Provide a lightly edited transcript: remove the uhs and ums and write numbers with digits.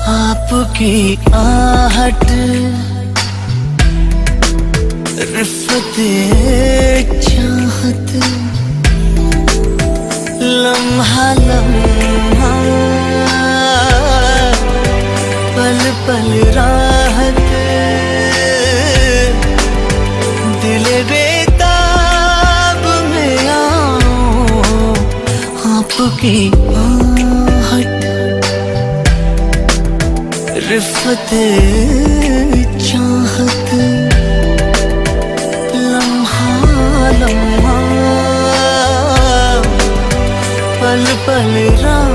आपकी आहट रिफ़ते चाहत लम्हा लम्हा पल पल राहत दिल बेताब में आऊं आपकी आहट रिफ़ते चाहत लम्हा लम्हा पल पल राहत